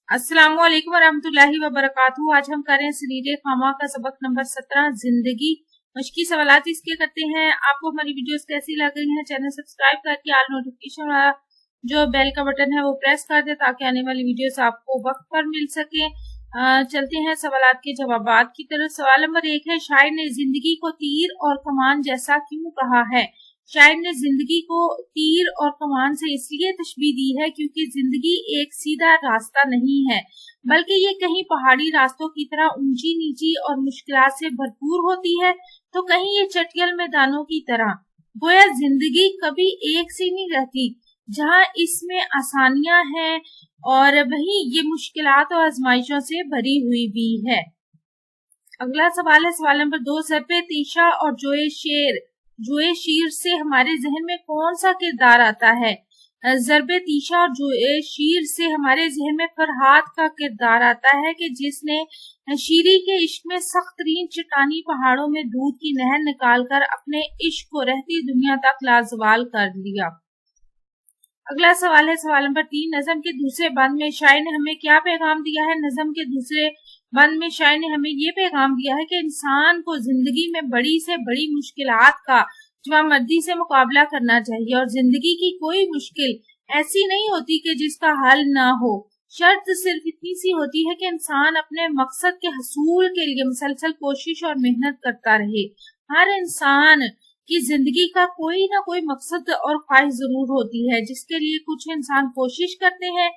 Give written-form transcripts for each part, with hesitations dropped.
अस्सलाम वालेकुम वरहमतुल्लाहि वबरकातुहू। आज हम कर रहे हैं सरीरे खामा का सबक नंबर 17 जिंदगी। मश्की सवालात इसके करते हैं। आपको हमारी वीडियोस कैसी लग रही हैं, चैनल सब्सक्राइब करके आल नोटिफिकेशन वाला जो बेल का बटन है वो प्रेस कर दे ताकि आने वाली वीडियोस आपको वक्त पर मिल सके। चलते हैं सवालात के जवाबात की तरफ। सवाल नंबर 1 है, शायर ने जिंदगी को तीर और कमान जैसा क्यों कहा है? शायर ने जिंदगी को तीर और कमान से इसलिए तशबीह दी है क्योंकि जिंदगी एक सीधा रास्ता नहीं है, बल्कि ये कहीं पहाड़ी रास्तों की तरह ऊंची नीची और मुश्किलात से भरपूर होती है, तो कहीं ये चटियल मैदानों की तरह। गोया जिंदगी कभी एक सी नहीं रहती, जहाँ इसमें आसानियां हैं और वहीं ये मुश्किलात और आजमाइशों से भरी हुई भी है। अगला सवाल है, सवाल नंबर 2, ज़र्बे तीशा और जोए शीर से हमारे जहन में कौन सा किरदार आता है? ज़र्बे तीशा और जोए शीर से हमारे जहन में फरहाद का किरदार आता है कि जिसने शीरी के इश्क में सख्त तरीन चट्टानी पहाड़ों में दूध की नहर निकालकर अपने इश्क को रहती दुनिया तक लाजवाल कर लिया। अगला सवाल है, सवाल नंबर 3, नज़म के दूसरे बंद में शायर ने हमें क्या पैगाम दिया है? नज़म के दूसरे बंद में शायर ने हमें ये पैगाम दिया है कि इंसान को जिंदगी में बड़ी से बड़ी मुश्किलात का जवाबमर्दी से मुकाबला करना चाहिए और जिंदगी की कोई मुश्किल ऐसी नहीं होती कि जिसका हल ना हो। शर्त सिर्फ इतनी सी होती है कि इंसान अपने मकसद के हसूल के लिए मुसलसल कोशिश और मेहनत करता रहे। हर इंसान की जिंदगी का कोई ना कोई मकसद और ख्वाहिश जरूर होती है, जिसके लिए कुछ इंसान कोशिश करते हैं,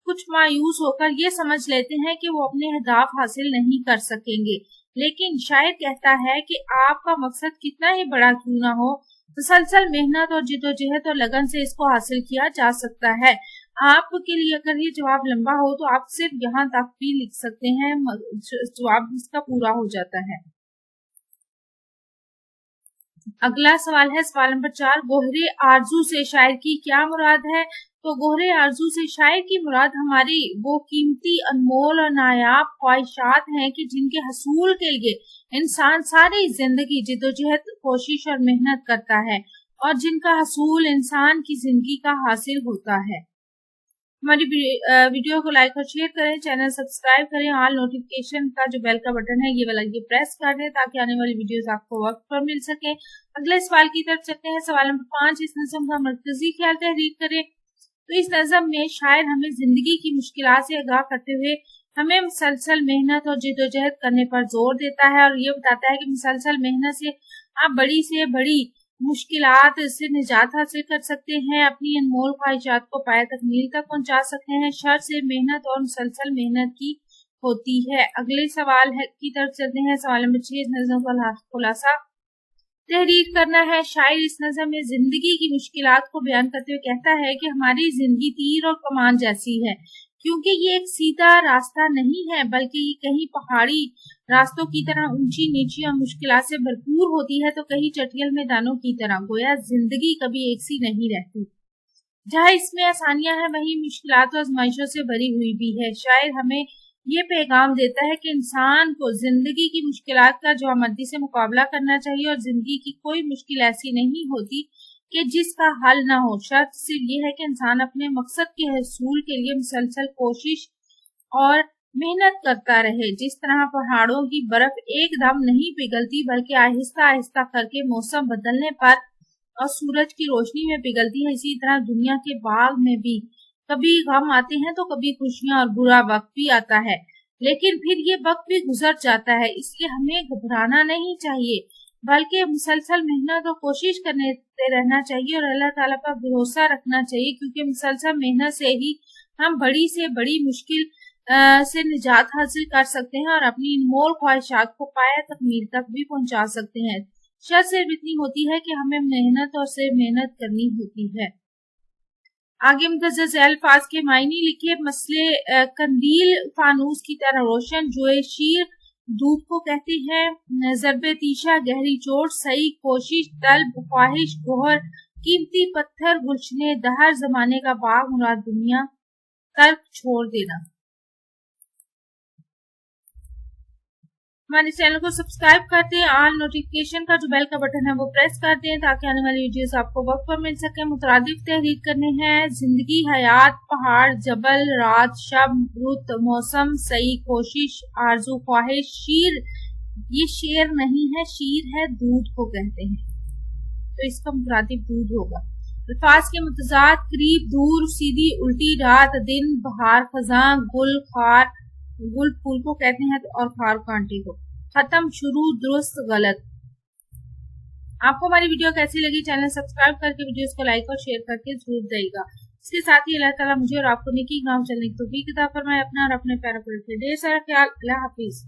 कुछ मायूस होकर ये समझ लेते हैं कि वो अपने अहदाफ हासिल नहीं कर सकेंगे। लेकिन शायर कहता है कि आपका मकसद कितना ही बड़ा क्यों ना हो, मुसलसल मेहनत और जिद्दोजहद और लगन से इसको हासिल किया जा सकता है। आपके लिए अगर ये जवाब लंबा हो तो आप सिर्फ यहाँ तक भी लिख सकते हैं, जवाब इसका पूरा हो जाता है। अगला सवाल है, सवाल नंबर 4, गोहरे आरजू से शायर की क्या मुराद है? तो गोहरे आरजू से शायर की मुराद हमारी वो कीमती, अनमोल और नायाब ख्वाहिशात हैं कि जिनके हसूल के लिए इंसान सारी जिंदगी जिद्दोजहद, कोशिश और मेहनत करता है और जिनका हसूल इंसान की जिंदगी का हासिल होता है। हमारी वीडियो को लाइक और शेयर करें, चैनल सब्सक्राइब करें, ऑल नोटिफिकेशन का जो बेल का बटन है ये वाला ये प्रेस कर दें ताकि आने वाली वीडियोस आपको वक्त पर मिल सके। अगले सवाल की तरफ चलते हैं। सवाल नंबर 5, इस नज़म का मरकजी ख्याल तहरीर करें। तो इस नज़म में शायर हमें जिंदगी की मुश्किलात से आगाह करते हुए हमें मुसलसल मेहनत और जिद्दोजहद करने पर जोर देता है और ये बताता है कि मुसलसल मेहनत से आप बड़ी से बड़ी मुश्किलात से निजात हासिल कर सकते हैं, अपनी अनमोल ख्वाहिशात को पाया तकमील तक पहुंचा सकते हैं। शर से मेहनत और मुसलसल मेहनत की होती है। अगले सवाल की तरफ चलते हैं। सवाल नंबर 6, इस नज़म का खुलासा तहरीर करना है। शायर इस नज़म में जिंदगी की मुश्किलात को बयान करते हुए कहता है कि हमारी जिंदगी तीर और कमान जैसी है, क्योंकि ये एक सीधा रास्ता नहीं है, बल्कि ये कहीं पहाड़ी रास्तों की तरह ऊंची नीची और मुश्किलात से भरपूर होती है, तो कहीं चटियल मैदानों की तरह। गोया जिंदगी कभी एक सी नहीं रहती, जहाँ इसमें आसानियां हैं वहीं मुश्किलात और आजमाइशों से भरी हुई भी है। शायर हमें ये पैगाम देता है कि इंसान को जिंदगी की मुश्किलात का जवाबमर्दी से मुकाबला करना चाहिए और जिंदगी की कोई मुश्किल ऐसी नहीं होती कि जिसका हल ना हो। शर्त सिर्फ ये है कि इंसान अपने मकसद के हसूल के लिए मुसलसल कोशिश और मेहनत करता रहे। जिस तरह पहाड़ों की बर्फ एकदम नहीं पिघलती, बल्कि आहिस्ता आहिस्ता करके मौसम बदलने पर और सूरज की रोशनी में पिघलती है, इसी तरह दुनिया के बाग में भी कभी गम आते हैं तो कभी खुशियां और बुरा वक्त भी आता है, लेकिन फिर ये वक्त भी गुजर जाता है। इसलिए हमें घबराना नहीं चाहिए, बल्कि मुसलसल मेहनत और कोशिश करने रहना चाहिए और अल्लाह ताला पर भरोसा रखना चाहिए, क्योंकि मुसलसल मेहनत से ही हम बड़ी से बड़ी मुश्किल से निजात हासिल कर सकते हैं और अपनी अनमोल ख्वाहिशात को पाया तकमील तक भी पहुंचा सकते हैं। शर्त सिर्फ इतनी होती है कि हमें मेहनत और से मेहनत करनी होती है। आगे मुतज़्ज़ज़ अल्फाज के मायने लिखे। मसले कंदील फानूस की तरह रोशन। जोए शीर दूध को कहते हैं। ज़र्बे तीशा गहरी चोट, सही कोशिश, तलब ख्वाहिश, गोहर कीमती पत्थर, गुलशने दहर जमाने का बाग, मुराद दुनिया, तर्क छोड़ देना। हमारे चैनल को सब्सक्राइब कर दें, ऑल नोटिफिकेशन का जो बेल का बटन है वो प्रेस कर दें ताकि आने वाली वीडियोस आपको वक्त पर मिल सके। मुतरादिफ तहरीर करने हैं: जिंदगी, हयात, पहाड़, जबल, रात, शब, रुत, मौसम, सही, कोशिश, आरजू, ख्वाहिश, शीर। ये शेर नहीं है, शीर है, दूध को कहते हैं, तो इसका मुतरादिफ दूध होगा। अल्फाज के मुतजाद: करीब, दूर, सीधी, उल्टी, रात, दिन, बहार, खजां, गुल, खार। गुल फूल को कहते हैं और खार कांटे को। खत्म, शुरू, दुरुस्त, गलत। आपको हमारी वीडियो कैसी लगी? चैनल सब्सक्राइब करके वीडियोस को लाइक और शेयर करके जरूर देगा। इसके साथ ही अल्लाह ताला मुझे और आपको नेकी काम चलने की तौफीक अता फरमाए। अपना और अपने प्यारों को रखे ढेर सारा ख्याल। अल्लाह हाफिज।